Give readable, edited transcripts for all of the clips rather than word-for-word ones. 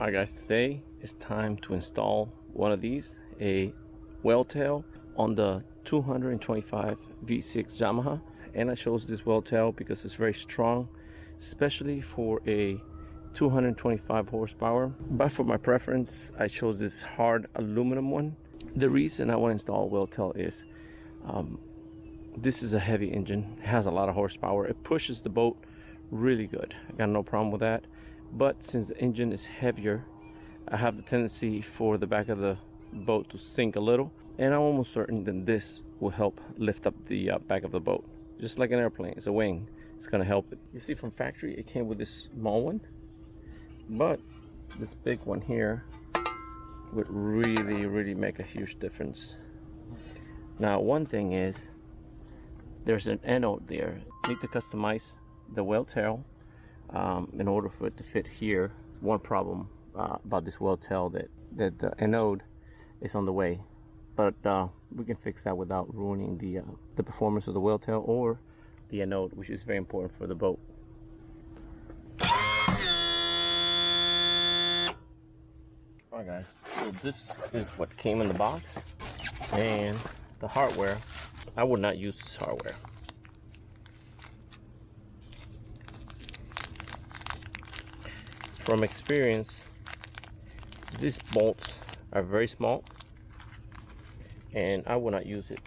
Alright guys, today it's time to install one of these, a well tail on the 225 V6 Yamaha. And I chose this well tail because it's very strong, especially for a 225 horsepower. But for my preference, I chose this hard aluminum one. The reason I want to install a well tail is this is a heavy engine. It has a lot of horsepower. It pushes the boat really good. I got no problem with that. But since the engine is heavier, I have the tendency for the back of the boat to sink a little, and I'm almost certain that this will help lift up the back of the boat. Just like an airplane, it's a wing, it's gonna help it. You see from factory it came with this small one, but this big one here would really make a huge difference. Now one thing is, there's an anode there. You need to customize the well tail in order for it to fit here. One problem about this well tail that the anode is on the way, but we can fix that without ruining the performance of the well tail or the anode, which is very important for the boat. Alright guys, so this is what came in the box, and the hardware, I would not use this hardware. From experience, these bolts are very small, and I will not use it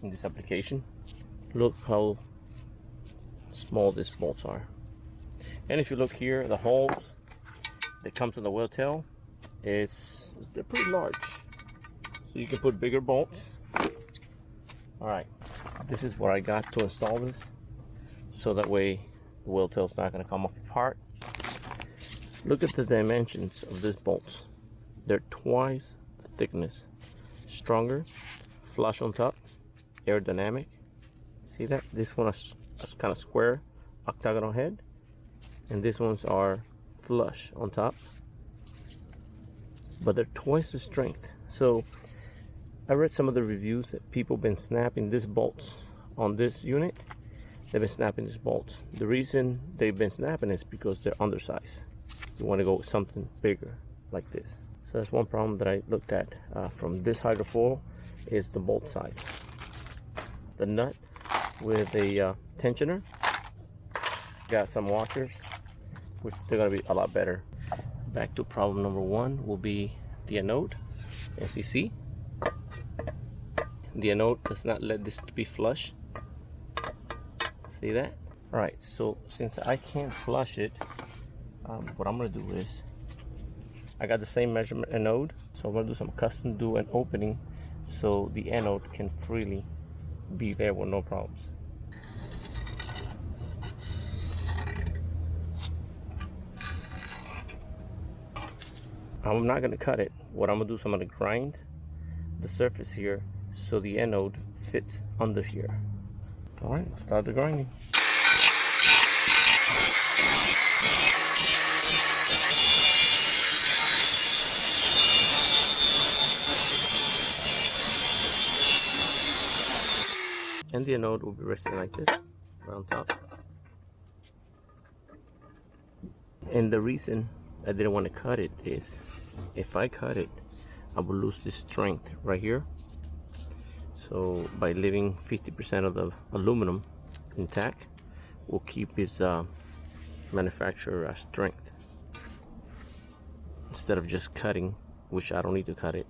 in this application. Look how small these bolts are. And if you look here, the holes that comes in the well tail, they're pretty large. So you can put bigger bolts. Alright, this is what I got to install this, so that way the well tail's not going to come off apart. Look at the dimensions of these bolts. They're twice the thickness. Stronger, flush on top, aerodynamic. See that? This one is kind of square, octagonal head. And these ones are flush on top. But they're twice the strength. So I read some of the reviews that people have been snapping these bolts on this unit. They've been snapping these bolts. The reason they've been snapping is because they're undersized. You want to go with something bigger like this. So that's one problem that I looked at from this hydrofoil, is the bolt size. The nut with a tensioner, got some washers, which they're going to be a lot better. Back to problem number one will be the anode. As you see, the anode does not let this to be flush. See that? Alright, so since I can't flush it, what I'm going to do is, I got the same measurement anode, so I'm going to do some custom do an opening so the anode can freely be there with no problems. I'm not going to cut it. What I'm going to do is I'm going to grind the surface here so the anode fits under here. Alright, let's start the grinding. And the anode will be resting like this, right on top. And the reason I didn't want to cut it is, if I cut it, I will lose this strength right here. So by leaving 50% of the aluminum intact, we'll keep its manufacturer strength, instead of just cutting, which I don't need to cut it.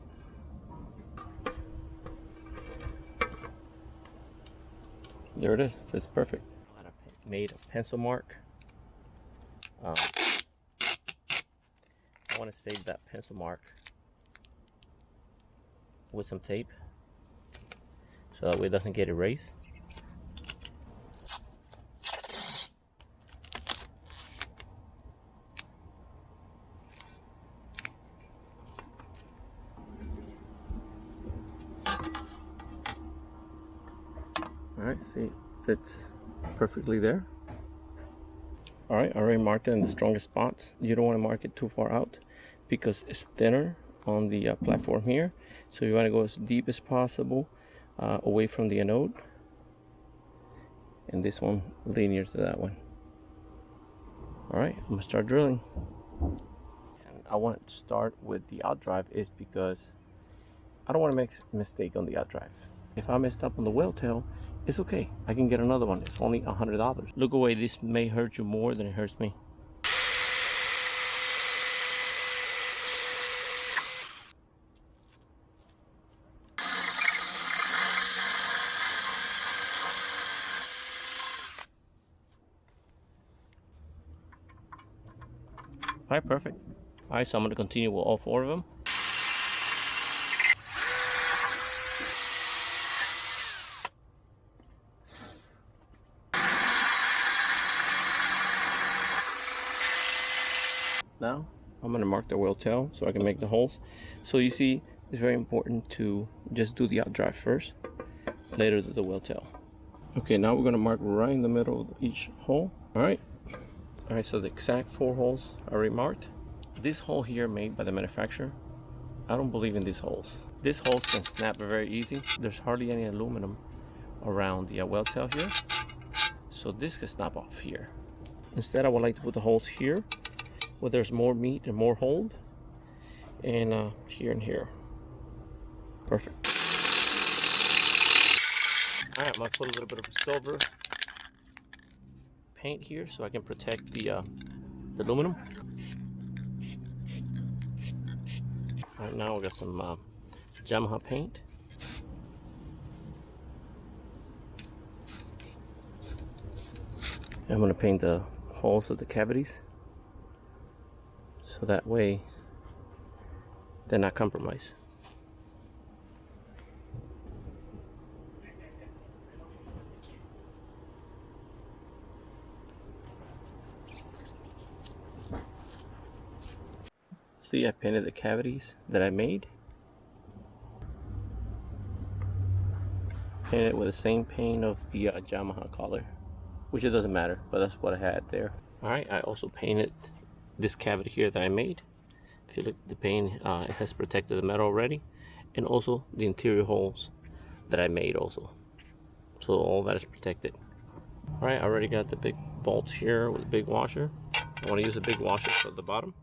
There it is, it's perfect. I made a pencil mark. I want to save that pencil mark with some tape, so that way it doesn't get erased. Alright, see, it fits perfectly there. Alright, I already marked it in the strongest spots. You don't want to mark it too far out because it's thinner on the platform here. So you want to go as deep as possible away from the anode. And this one linear to that one. Alright, I'm going to start drilling. And I want to start with the outdrive is because I don't want to make a mistake on the outdrive. If I messed up on the whale tail, it's okay. I can get another one. It's only $100. Look away, this may hurt you more than it hurts me. All right, perfect. All right, so I'm going to continue with all 4 of them. Now, I'm going to mark the whale tail so I can make the holes. So you see, it's very important to just do the outdrive first, later do the whale tail. Okay, now we're going to mark right in the middle of each hole. All right. All right, so the exact 4 holes are already marked. This hole here made by the manufacturer, I don't believe in these holes. These holes can snap very easy. There's hardly any aluminum around the whale tail here, so this can snap off here. Instead, I would like to put the holes here where there's more meat and more hold, and here and here. Perfect. All right, I'm gonna put a little bit of silver paint here so I can protect the aluminum. All right, now we got some Yamaha paint. I'm going to paint the holes of the cavities so that way they're not compromised. See, I painted the cavities that I made. Painted it with the same paint of the Yamaha color, which it doesn't matter, but that's what I had there. Alright, I also painted this cavity here that I made. If you look at the paint, it has protected the metal already, and also the interior holes that I made also. So all that is protected. Alright, I already got the big bolts here with a big washer. I want to use a big washer for the bottom.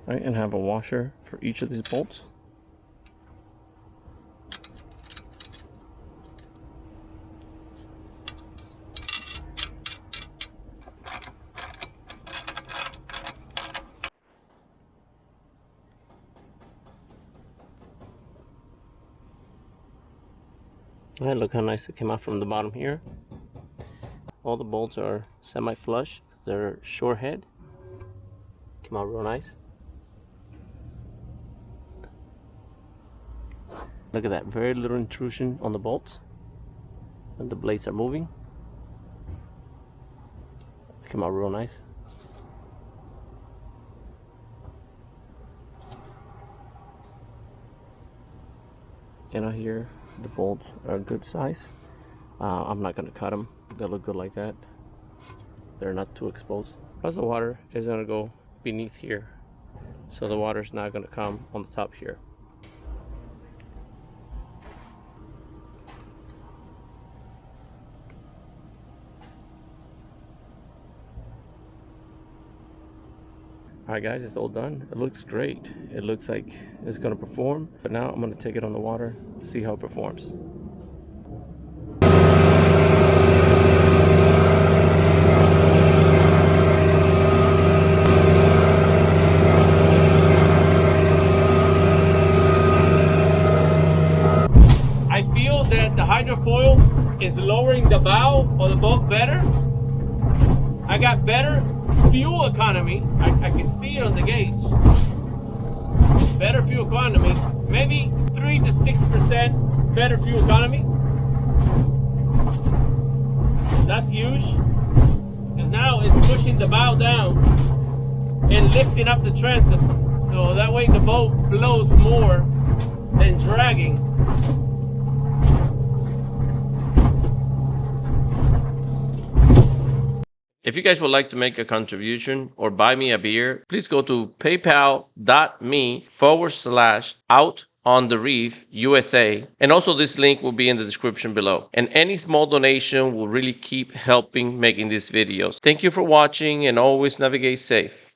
Alright, and have a washer for each of these bolts. Alright, look how nice it came out from the bottom here. All the bolts are semi-flush. They're short head. Came out real nice. Look at that, very little intrusion on the bolts, and the blades are moving. Came out real nice. And out here, the bolts are a good size. I'm not gonna cut them. They look good like that. They're not too exposed. Plus the water is gonna go beneath here, so the water is not gonna come on the top here. Alright guys, it's all done. It looks great. It looks like it's going to perform. But now I'm going to take it on the water, see how it performs. I feel that the hydrofoil is lowering the bow of the boat better. I got better fuel economy. I can see it on the gauge. Better fuel economy, maybe 3 to 6% better fuel economy. That's huge, because now it's pushing the bow down and lifting up the transom, so that way the boat flows more than dragging. If you guys would like to make a contribution or buy me a beer, please go to paypal.me/OutOnTheReefUSA. And also this link will be in the description below. And any small donation will really keep helping making these videos. Thank you for watching and always navigate safe.